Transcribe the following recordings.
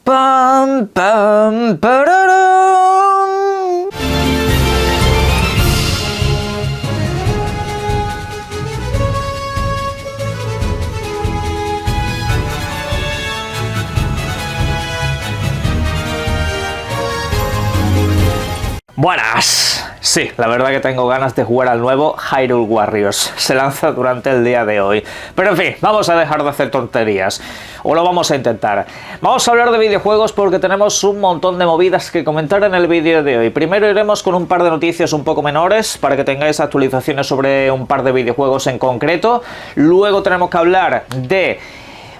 Pam, pam, pararam. Buenas. Sí, la verdad que tengo ganas de jugar al nuevo Hyrule Warriors. Se lanza durante el día de hoy. Pero en fin, vamos a dejar de hacer tonterías. O lo vamos a intentar. Vamos a hablar de videojuegos porque tenemos un montón de movidas que comentar en el vídeo de hoy. Primero iremos con un par de noticias un poco menores para que tengáis actualizaciones sobre un par de videojuegos en concreto. Luego tenemos que hablar de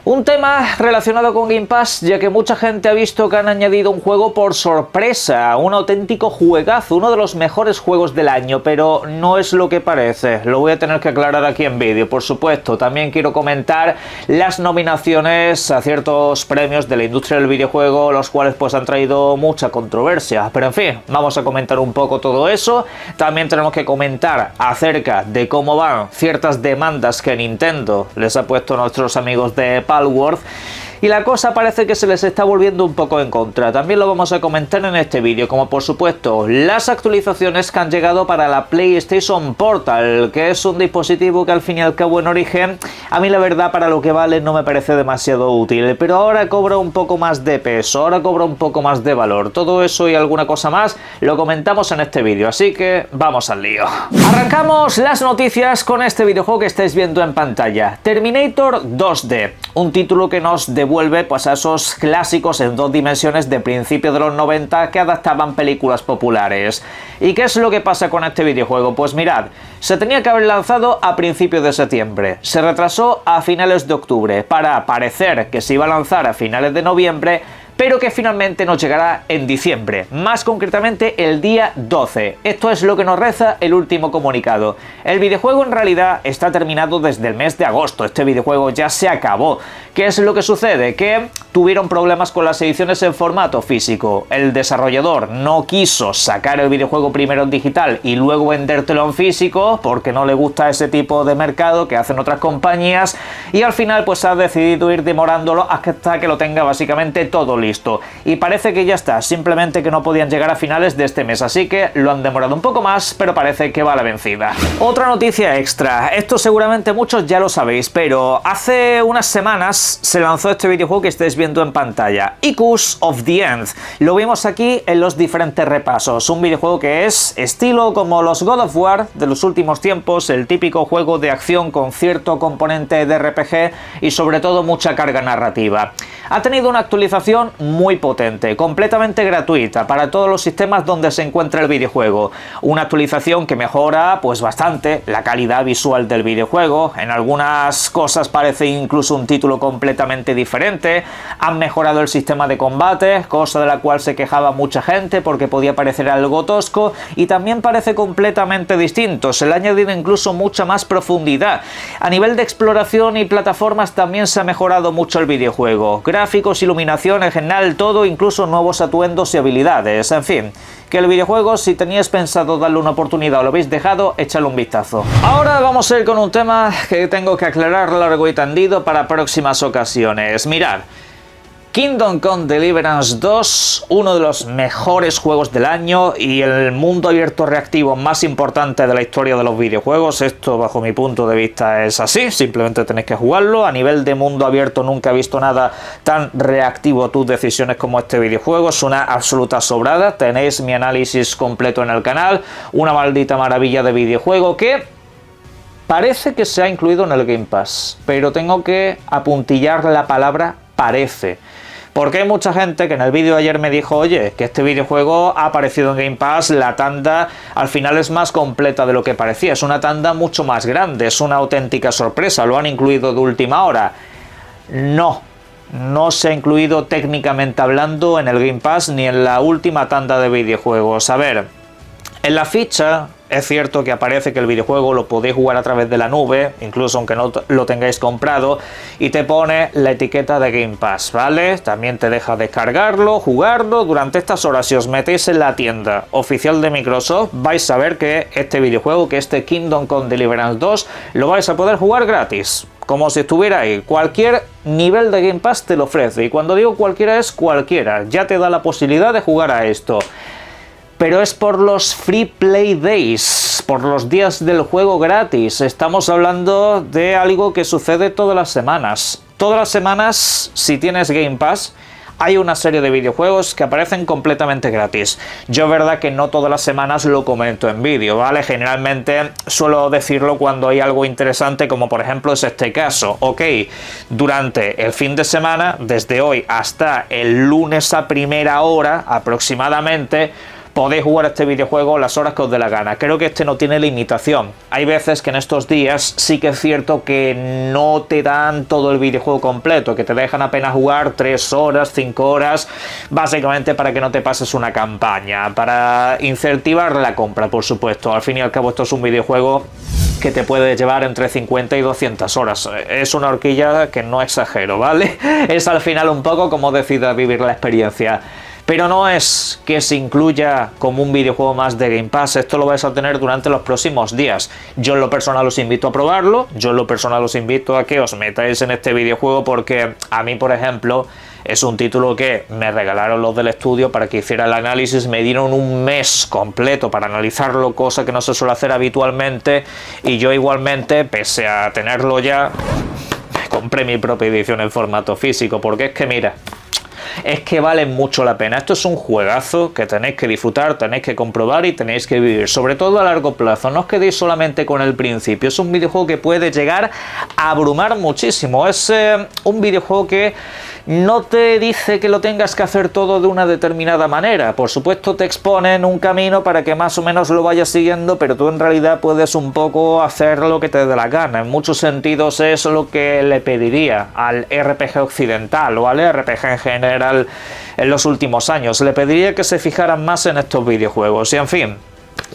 un tema relacionado con Game Pass, ya que mucha gente ha visto que han añadido un juego por sorpresa, un auténtico juegazo, uno de los mejores juegos del año, pero no es lo que parece. Lo voy a tener que aclarar aquí en vídeo, por supuesto. También quiero comentar las nominaciones a ciertos premios de la industria del videojuego, los cuales pues han traído mucha controversia. Pero en fin, vamos a comentar un poco todo eso. También tenemos que comentar acerca de cómo van ciertas demandas que Nintendo les ha puesto a nuestros amigos de Palworld, y la cosa parece que se les está volviendo un poco en contra. También lo vamos a comentar en este vídeo, como por supuesto las actualizaciones que han llegado para la PlayStation Portal, que es un dispositivo que al fin y al cabo en origen, a mí la verdad para lo que vale no me parece demasiado útil, pero ahora cobra un poco más de peso, ahora cobra un poco más de valor. Todo eso y alguna cosa más lo comentamos en este vídeo, así que vamos al lío. Arrancamos las noticias con este videojuego que estáis viendo en pantalla, Terminator 2D, un título que nos devuelve pues a esos clásicos en dos dimensiones de principios de los 90 que adaptaban películas populares. ¿Y qué es lo que pasa con este videojuego? Pues mirad, se tenía que haber lanzado a principios de septiembre, se retrasó a finales de octubre para parecer que se iba a lanzar a finales de noviembre, pero que finalmente nos llegará en diciembre, más concretamente el día 12. Esto es lo que nos reza el último comunicado. El videojuego en realidad está terminado desde el mes de agosto, este videojuego ya se acabó. ¿Qué es lo que sucede? Que tuvieron problemas con las ediciones en formato físico. El desarrollador no quiso sacar el videojuego primero en digital y luego vendértelo en físico, porque no le gusta ese tipo de mercado que hacen otras compañías, y al final pues ha decidido ir demorándolo hasta que lo tenga básicamente todo listo. Y parece que ya está, simplemente que no podían llegar a finales de este mes, así que lo han demorado un poco más, pero parece que va a la vencida. Otra noticia extra, esto seguramente muchos ya lo sabéis, pero hace unas semanas se lanzó este videojuego que estáis viendo en pantalla, Echoes of the End. Lo vimos aquí en los diferentes repasos, un videojuego que es estilo como los God of War de los últimos tiempos, el típico juego de acción con cierto componente de RPG y sobre todo mucha carga narrativa. Ha tenido una actualización muy potente, completamente gratuita para todos los sistemas donde se encuentra el videojuego. Una actualización que mejora pues bastante la calidad visual del videojuego, en algunas cosas parece incluso un título completamente diferente. Han mejorado el sistema de combate, cosa de la cual se quejaba mucha gente porque podía parecer algo tosco, y también parece completamente distinto. Se le ha añadido incluso mucha más profundidad. A nivel de exploración y plataformas también se ha mejorado mucho el videojuego. Gráficos, iluminación, en general todo, incluso nuevos atuendos y habilidades. En fin, que el videojuego, si teníais pensado darle una oportunidad o lo habéis dejado, echadle un vistazo. Ahora vamos a ir con un tema que tengo que aclarar largo y tendido para próximas ocasiones. Mirad, Kingdom Come Deliverance 2, uno de los mejores juegos del año y el mundo abierto reactivo más importante de la historia de los videojuegos. Esto bajo mi punto de vista es así, simplemente tenéis que jugarlo. A nivel de mundo abierto nunca he visto nada tan reactivo a tus decisiones como este videojuego, es una absoluta sobrada. Tenéis mi análisis completo en el canal, una maldita maravilla de videojuego que parece que se ha incluido en el Game Pass, pero tengo que apuntillar la palabra parece. Porque hay mucha gente que en el vídeo de ayer me dijo, oye, que este videojuego ha aparecido en Game Pass, la tanda al final es más completa de lo que parecía, es una tanda mucho más grande, es una auténtica sorpresa, lo han incluido de última hora. No se ha incluido técnicamente hablando en el Game Pass ni en la última tanda de videojuegos. A ver, en la ficha es cierto que aparece que el videojuego lo podéis jugar a través de la nube, incluso aunque no lo tengáis comprado, y te pone la etiqueta de Game Pass, ¿vale? También te deja descargarlo, jugarlo durante estas horas. Si os metéis en la tienda oficial de Microsoft, vais a ver que este videojuego, que este Kingdom Come Deliverance 2, lo vais a poder jugar gratis. como si estuviera ahí. Cualquier nivel de Game Pass te lo ofrece, y cuando digo cualquiera es cualquiera, ya te da la posibilidad de jugar a esto. Pero es por los Free Play Days, por los días del juego gratis. Estamos hablando de algo que sucede todas las semanas. Todas las semanas, si tienes Game Pass, hay una serie de videojuegos que aparecen completamente gratis. Yo, verdad que no todas las semanas lo comento en vídeo, ¿vale? Generalmente suelo decirlo cuando hay algo interesante, como por ejemplo es este caso. Ok, durante el fin de semana, desde hoy hasta el lunes a primera hora aproximadamente, podéis jugar este videojuego las horas que os dé la gana. Creo que este no tiene limitación. Hay veces que en estos días sí que es cierto que no te dan todo el videojuego completo, que te dejan apenas jugar 3 horas, 5 horas, básicamente para que no te pases una campaña, para incentivar la compra, por supuesto. Al fin y al cabo esto es un videojuego que te puede llevar entre 50 y 200 horas. Es una horquilla que no exagero, ¿vale? Es al final un poco como decidas vivir la experiencia. Pero no es que se incluya como un videojuego más de Game Pass, esto lo vais a tener durante los próximos días. Yo en lo personal os invito a probarlo, yo en lo personal os invito a que os metáis en este videojuego, porque a mí, por ejemplo, es un título que me regalaron los del estudio para que hiciera el análisis, me dieron un mes completo para analizarlo, cosa que no se suele hacer habitualmente, y yo igualmente, pese a tenerlo ya, me compré mi propia edición en formato físico, porque es que mira, es que vale mucho la pena. Esto es un juegazo que tenéis que disfrutar, tenéis que comprobar y tenéis que vivir, sobre todo a largo plazo. No os quedéis solamente con el principio. Es un videojuego que puede llegar a abrumar muchísimo. Es un videojuego que no te dice que lo tengas que hacer todo de una determinada manera. Por supuesto te exponen un camino para que más o menos lo vayas siguiendo, pero tú en realidad puedes un poco hacer lo que te dé la gana. En muchos sentidos es lo que le pediría al RPG occidental o al RPG en general en los últimos años. Le pediría que se fijaran más en estos videojuegos y en fin.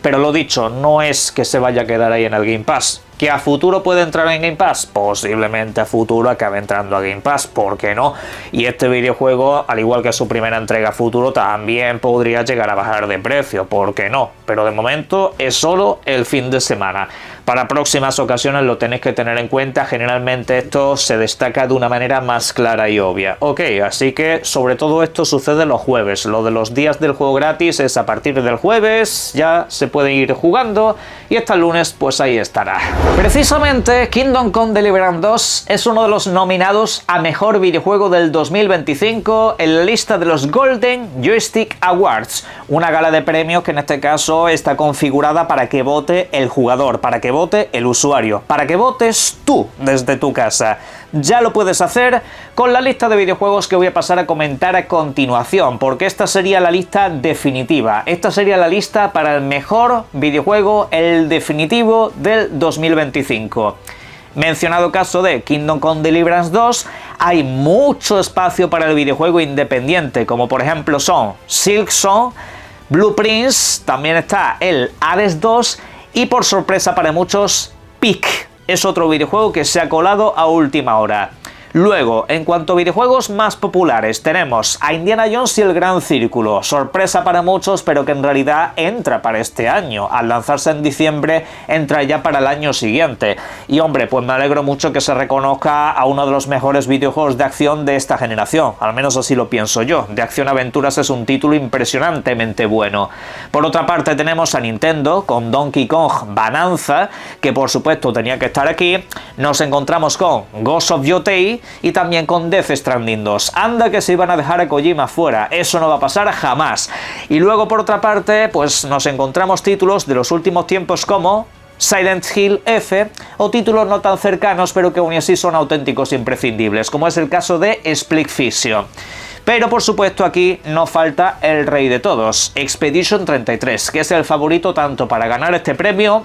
Pero lo dicho, no es que se vaya a quedar ahí en el Game Pass. ¿Que a futuro puede entrar en Game Pass? Posiblemente a futuro acabe entrando a Game Pass, ¿por qué no? Y este videojuego, al igual que su primera entrega a futuro, también podría llegar a bajar de precio, ¿por qué no? Pero de momento es solo el fin de semana. Para próximas ocasiones lo tenéis que tener en cuenta, generalmente esto se destaca de una manera más clara y obvia. Ok, así que sobre todo esto sucede los jueves. Lo de los días del juego gratis es a partir del jueves, ya se puede ir jugando, y hasta el lunes pues ahí estará. Precisamente Kingdom Come Deliverance 2 es uno de los nominados a Mejor Videojuego del 2025 en la lista de los Golden Joystick Awards, una gala de premios que en este caso está configurada para que vote el jugador, para que vote el usuario, para que votes tú desde tu casa. Ya lo puedes hacer con la lista de videojuegos que voy a pasar a comentar a continuación, porque esta sería la lista definitiva. Esta sería la lista para el mejor videojuego, el definitivo del 2025. Mencionado caso de Kingdom Come Deliverance 2, hay mucho espacio para el videojuego independiente, como por ejemplo son Silksong, Blue Prince, también está el Hades 2 y por sorpresa para muchos, Peak. Es otro videojuego que se ha colado a última hora. Luego, en cuanto a videojuegos más populares, tenemos a Indiana Jones y el Gran Círculo, sorpresa para muchos, pero que en realidad entra para este año. Al lanzarse en diciembre, entra ya para el año siguiente. Y hombre, pues me alegro mucho que se reconozca a uno de los mejores videojuegos de acción de esta generación, al menos así lo pienso yo. De acción-aventuras es un título impresionantemente bueno. Por otra parte tenemos a Nintendo con Donkey Kong Bonanza, que por supuesto tenía que estar aquí. Nos encontramos con Ghost of Yotei y también con Death Stranding 2. Anda que se iban a dejar a Kojima fuera, eso no va a pasar jamás. Y luego por otra parte pues nos encontramos títulos de los últimos tiempos como Silent Hill F, o títulos no tan cercanos pero que aún así son auténticos imprescindibles, como es el caso de Split Fiction. Pero por supuesto aquí no falta el rey de todos, Expedition 33, que es el favorito tanto para ganar este premio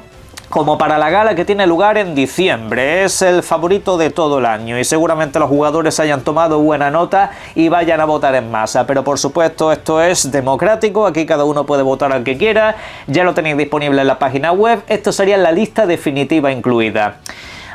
como para la gala que tiene lugar en diciembre. Es el favorito de todo el año y seguramente los jugadores hayan tomado buena nota y vayan a votar en masa, pero por supuesto esto es democrático, aquí cada uno puede votar al que quiera, ya lo tenéis disponible en la página web, esto sería la lista definitiva incluida.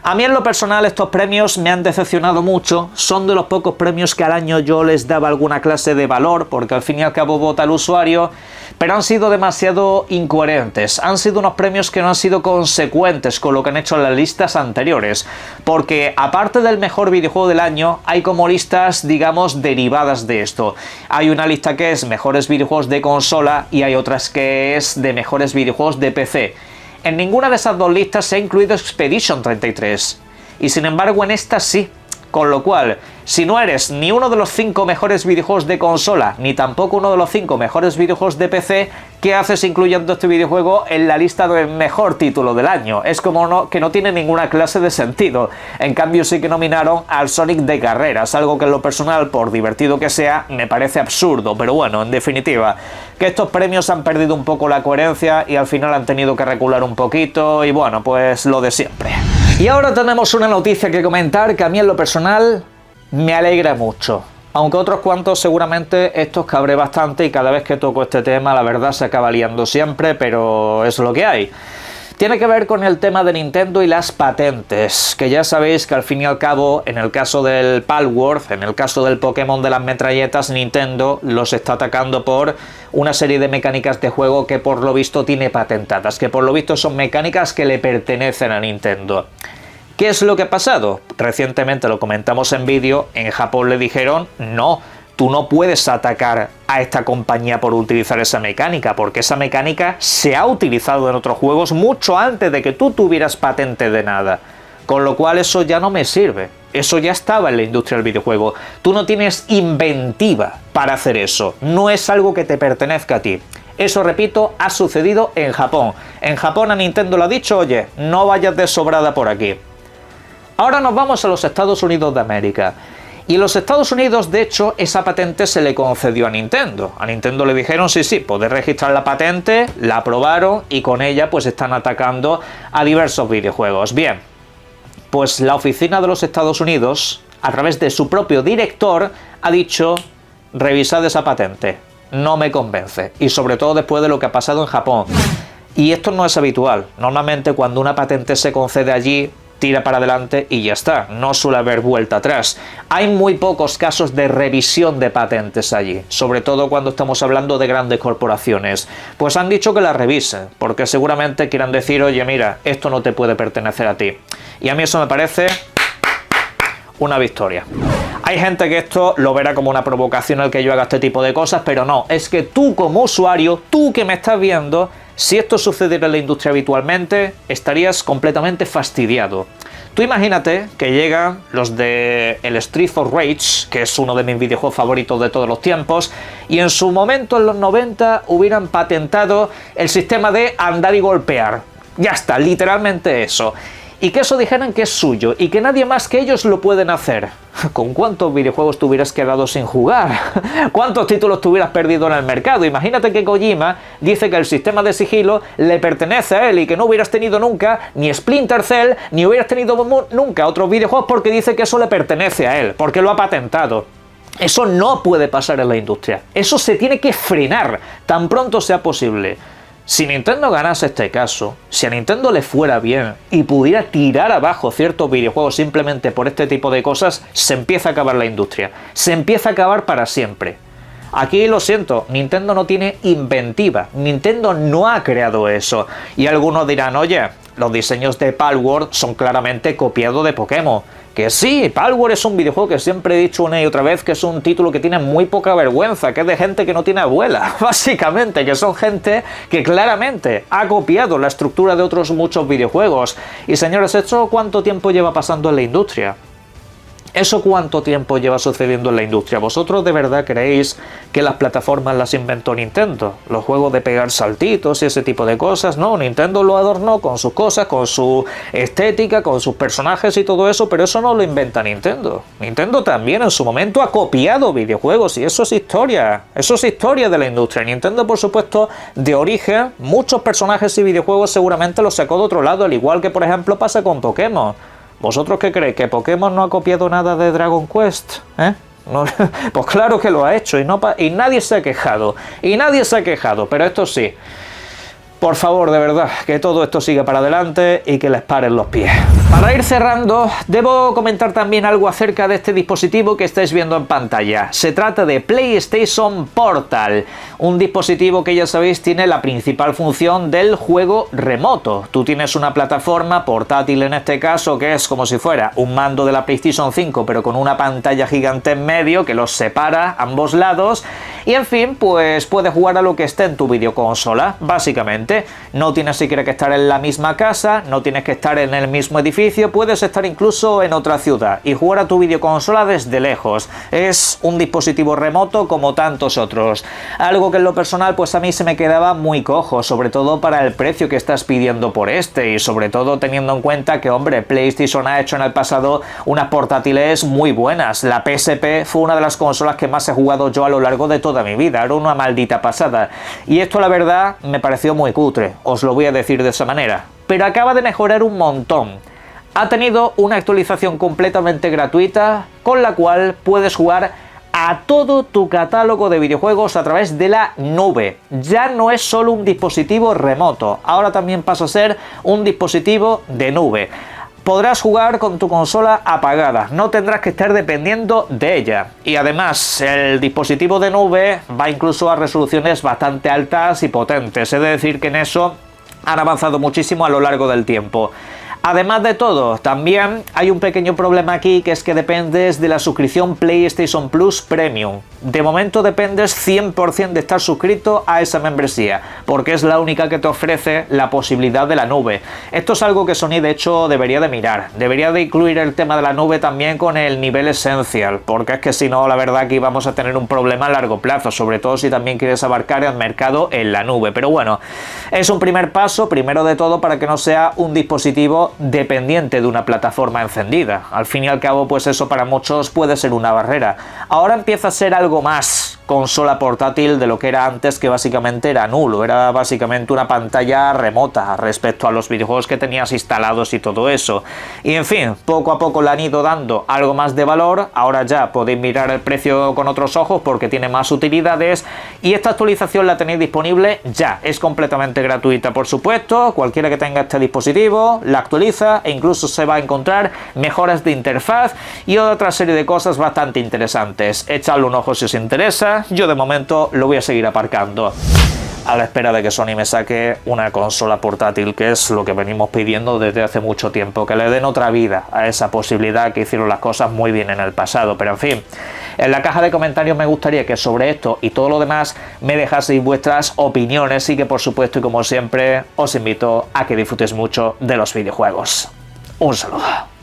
A mí en lo personal estos premios me han decepcionado mucho, son de los pocos premios que al año yo les daba alguna clase de valor, porque al fin y al cabo vota el usuario, pero han sido demasiado incoherentes, han sido unos premios que no han sido consecuentes con lo que han hecho en las listas anteriores, porque aparte del mejor videojuego del año, hay como listas, digamos, derivadas de esto. Hay una lista que es mejores videojuegos de consola y hay otras que es de mejores videojuegos de PC. En ninguna de esas dos listas se ha incluido Expedition 33, y sin embargo en esta sí, con lo cual, si no eres ni uno de los 5 mejores videojuegos de consola, ni tampoco uno de los 5 mejores videojuegos de PC, ¿qué haces incluyendo este videojuego en la lista del mejor título del año? Es como que no tiene ninguna clase de sentido. En cambio sí que nominaron al Sonic de carreras, algo que en lo personal, por divertido que sea, me parece absurdo, pero bueno, en definitiva, que estos premios han perdido un poco la coherencia y al final han tenido que recular un poquito y bueno, pues lo de siempre. Y ahora tenemos una noticia que comentar que a mí en lo personal me alegra mucho. Aunque otros cuantos seguramente estos cabré bastante y cada vez que toco este tema la verdad se acaba liando siempre, pero es lo que hay. Tiene que ver con el tema de Nintendo y las patentes, que ya sabéis que al fin y al cabo, en el caso del Palworld, en el caso del Pokémon de las metralletas, Nintendo los está atacando por una serie de mecánicas de juego que por lo visto tiene patentadas, que por lo visto son mecánicas que le pertenecen a Nintendo. ¿Qué es lo que ha pasado? Recientemente lo comentamos en vídeo, en Japón le dijeron no. Tú no puedes atacar a esta compañía por utilizar esa mecánica, porque esa mecánica se ha utilizado en otros juegos mucho antes de que tú tuvieras patente de nada. Con lo cual eso ya no me sirve. Eso ya estaba en la industria del videojuego. Tú no tienes inventiva para hacer eso. No es algo que te pertenezca a ti. Eso, repito, ha sucedido en Japón. En Japón a Nintendo le ha dicho, oye, no vayas de sobrada por aquí. Ahora nos vamos a los Estados Unidos de América. Y en los Estados Unidos, de hecho, esa patente se le concedió a Nintendo. A Nintendo le dijeron, sí, podés registrar la patente, la aprobaron y con ella pues están atacando a diversos videojuegos. Bien, pues la oficina de los Estados Unidos, a través de su propio director, ha dicho, revisad esa patente, no me convence. Y sobre todo después de lo que ha pasado en Japón. Y esto no es habitual. Normalmente cuando una patente se concede allí, tira para adelante y ya está, no suele haber vuelta atrás. Hay muy pocos casos de revisión de patentes allí, sobre todo cuando estamos hablando de grandes corporaciones. Pues han dicho que la revisen, porque seguramente quieran decir, oye mira, esto no te puede pertenecer a ti. Y a mí eso me parece una victoria. Hay gente que esto lo verá como una provocación el que yo haga este tipo de cosas, pero no, es que tú como usuario, tú que me estás viendo, si esto sucediera en la industria habitualmente, estarías completamente fastidiado. Tú imagínate que llegan los de el Street of Rage, que es uno de mis videojuegos favoritos de todos los tiempos, y en su momento en los 90 hubieran patentado el sistema de andar y golpear. Ya está, literalmente eso. Y que eso dijeran que es suyo y que nadie más que ellos lo pueden hacer. ¿Con cuántos videojuegos te hubieras quedado sin jugar? ¿Cuántos títulos te hubieras perdido en el mercado? Imagínate que Kojima dice que el sistema de sigilo le pertenece a él y que no hubieras tenido nunca ni Splinter Cell, ni hubieras tenido nunca otros videojuegos porque dice que eso le pertenece a él, porque lo ha patentado. Eso no puede pasar en la industria. Eso se tiene que frenar tan pronto sea posible. Si Nintendo ganase este caso, si a Nintendo le fuera bien y pudiera tirar abajo ciertos videojuegos simplemente por este tipo de cosas, se empieza a acabar la industria. Se empieza a acabar para siempre. Aquí lo siento, Nintendo no tiene inventiva. Nintendo no ha creado eso. Y algunos dirán, oye, los diseños de Palworld son claramente copiados de Pokémon. Que sí, Palworld es un videojuego que siempre he dicho una y otra vez que es un título que tiene muy poca vergüenza, que es de gente que no tiene abuela, básicamente, que son gente que claramente ha copiado la estructura de otros muchos videojuegos. Y señores, ¿esto cuánto tiempo lleva pasando en la industria? ¿Eso cuánto tiempo lleva sucediendo en la industria? ¿Vosotros de verdad creéis que las plataformas las inventó Nintendo? Los juegos de pegar saltitos y ese tipo de cosas, no, Nintendo lo adornó con sus cosas, con su estética, con sus personajes y todo eso, pero eso no lo inventa Nintendo. Nintendo también en su momento ha copiado videojuegos y eso es historia de la industria. Nintendo, por supuesto, de origen, muchos personajes y videojuegos seguramente los sacó de otro lado, al igual que por ejemplo pasa con Pokémon. ¿Vosotros qué creéis? ¿Que Pokémon no ha copiado nada de Dragon Quest? No, pues claro que lo ha hecho y nadie se ha quejado. Pero esto sí, Por favor, de verdad, que todo esto siga para adelante y que les paren los pies. Para ir cerrando, debo comentar también algo acerca de este dispositivo que estáis viendo en pantalla. Se trata de PlayStation Portal, un dispositivo que ya sabéis tiene la principal función del juego remoto. Tú tienes una plataforma portátil en este caso que es como si fuera un mando de la PlayStation 5 pero con una pantalla gigante en medio que los separa a ambos lados y en fin, pues puedes jugar a lo que esté en tu videoconsola, básicamente. No tienes siquiera que estar en la misma casa, no tienes que estar en el mismo edificio, puedes estar incluso en otra ciudad y jugar a tu videoconsola desde lejos. Es un dispositivo remoto como tantos otros. Algo que en lo personal pues a mí se me quedaba muy cojo, sobre todo para el precio que estás pidiendo por este y sobre todo teniendo en cuenta que, hombre, PlayStation ha hecho en el pasado unas portátiles muy buenas. La PSP fue una de las consolas que más he jugado yo a lo largo de toda mi vida, era una maldita pasada. Y esto la verdad me pareció muy cutre, os lo voy a decir de esa manera, pero acaba de mejorar un montón. Ha tenido una actualización completamente gratuita con la cual puedes jugar a todo tu catálogo de videojuegos a través de la nube. Ya no es solo un dispositivo remoto, ahora también pasa a ser un dispositivo de nube. Podrás jugar con tu consola apagada, no tendrás que estar dependiendo de ella. Y además, el dispositivo de nube va incluso a resoluciones bastante altas y potentes. Es decir, que en eso han avanzado muchísimo a lo largo del tiempo. Además de todo, también hay un pequeño problema aquí, que es que dependes de la suscripción PlayStation Plus Premium. De momento dependes 100% de estar suscrito a esa membresía, porque es la única que te ofrece la posibilidad de la nube. Esto es algo que Sony de hecho debería de mirar. Debería de incluir el tema de la nube también con el nivel Essential, porque es que si no, la verdad que vamos a tener un problema a largo plazo, sobre todo si también quieres abarcar el mercado en la nube. Pero bueno, es un primer paso, primero de todo, para que no sea un dispositivo dependiente de una plataforma encendida. Al fin y al cabo, pues eso para muchos puede ser una barrera. Ahora empieza a ser algo más consola portátil de lo que era antes, que básicamente era nulo, era básicamente una pantalla remota respecto a los videojuegos que tenías instalados y todo eso. Y en fin, poco a poco le han ido dando algo más de valor. Ahora ya podéis mirar el precio con otros ojos porque tiene más utilidades y esta actualización la tenéis disponible ya, es completamente gratuita por supuesto. Cualquiera que tenga este dispositivo la actualiza e incluso se va a encontrar mejoras de interfaz y otra serie de cosas bastante interesantes. Echadle un ojo si os interesa. Yo de momento lo voy a seguir aparcando a la espera de que Sony me saque una consola portátil, que es lo que venimos pidiendo desde hace mucho tiempo, que le den otra vida a esa posibilidad, que hicieron las cosas muy bien en el pasado. Pero en fin, en la caja de comentarios me gustaría que sobre esto y todo lo demás me dejaseis vuestras opiniones y que por supuesto y como siempre os invito a que disfrutéis mucho de los videojuegos. Un saludo.